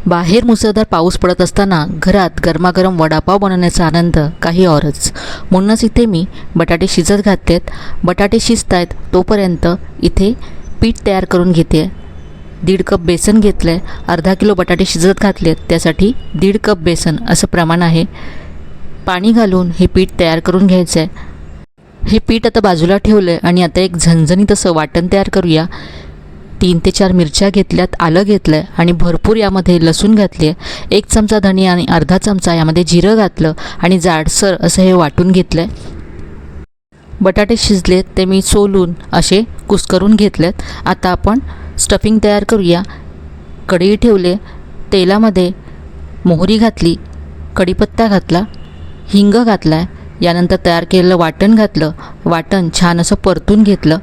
बाहेर मुसळधार पाऊस पडत असताना घरात गरमागरम वडापाव बनवण्याचा आनंद काही औरच. म्हणूनच इथे मी बटाटे शिजत घातलेत. बटाटे शिजत आहेत तोपर्यंत इथे पीठ तयार करून घेते. 1.5 कप बेसन घेतलं आहे. अर्धा किलो बटाटे शिजत घातलेत, त्यासाठी 1.5 कप बेसन असं प्रमाण आहे. पाणी घालून हे पीठ तयार करून घ्यायचं आहे. हे पीठ आता बाजूला ठेवलं आहे आणि आता एक झणझणीत असं वाटण तयार करूया. 3 ते 4 मिरच्या घेतल्यात, आलं घेतलं आहे आणि भरपूर यामध्ये लसूण घातली आहे. 1 चमचा धणे आणि अर्धा चमचा यामध्ये जिरं घातलं आणि जाडसर असं हे वाटून घेतलं आहे. बटाटे शिजलेत ते मी सोलून असे कुस्करून घेतलेत. आता आपण स्टफिंग तयार करूया. कढई ठेवले, तेलामध्ये मोहरी घातली, कढीपत्ता घातला, हिंग घातला आहे. यानंतर तयार केलेलं वाटण घातलं. वाटण छान असं परतून घेतलं.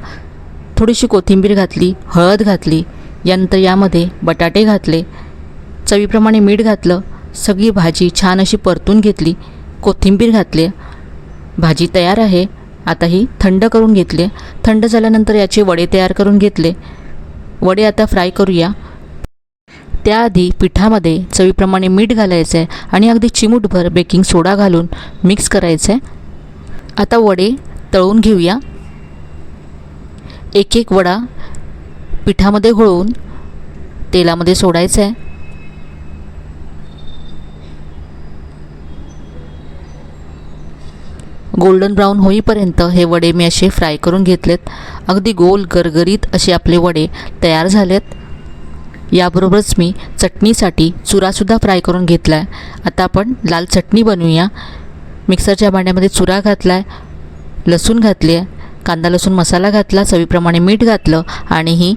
थोडीशी कोथिंबीर घातली, हळद घातली. यानंतर यामध्ये बटाटे घातले, चवीप्रमाणे मीठ घातलं. सगळी भाजी छान अशी परतून घेतली, कोथिंबीर घातली. भाजी तयार आहे. आता ही थंड करून घेतली. थंड झाल्यानंतर याचे वडे तयार करून घेतले. वडे आता फ्राय करूया. त्याआधी पिठामध्ये चवीप्रमाणे मीठ घालायचं आहे आणि अगदी चिमूटभर बेकिंग सोडा घालून मिक्स करायचं आहे. आता वडे तळून घेऊया. एक एक वडा पिठामध्ये घोळवून तेलामध्ये सोडायचा आहे. गोल्डन ब्राऊन होईपर्यंत हे वडे मी असे फ्राय करून घेतलेत. अगदी गोल गरगरीत असे आपले वडे तयार झालेत. याबरोबरच मी चटणीसाठी चुरासुद्धा फ्राय करून घेतला आहे. आता आपण लाल चटणी बनवूया. मिक्सरच्या भांड्यामध्ये चुरा घातला आहे, लसूण घातली आहे, कांदा लसूण मसाला घातला, चवीप्रमाणे मीठ घातलं आणि ही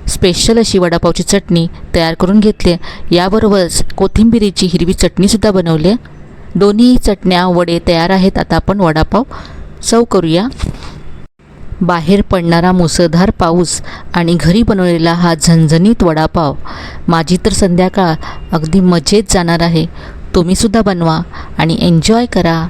स्पेशल अशी वडापावची चटणी तयार करून घेतली आहे. याबरोबरच कोथिंबिरीची हिरवी चटणीसुद्धा बनवली आहे. दोन्ही चटण्या वडे तयार आहेत. आता आपण वडापाव सर्व करूया. बाहेर पडणारा मुसळधार पाऊस आणि घरी बनवलेला हा झणझणीत वडापाव, माझी तर संध्याकाळ अगदी मजेत जाणार आहे. तुम्हीसुद्धा बनवा आणि एन्जॉय करा.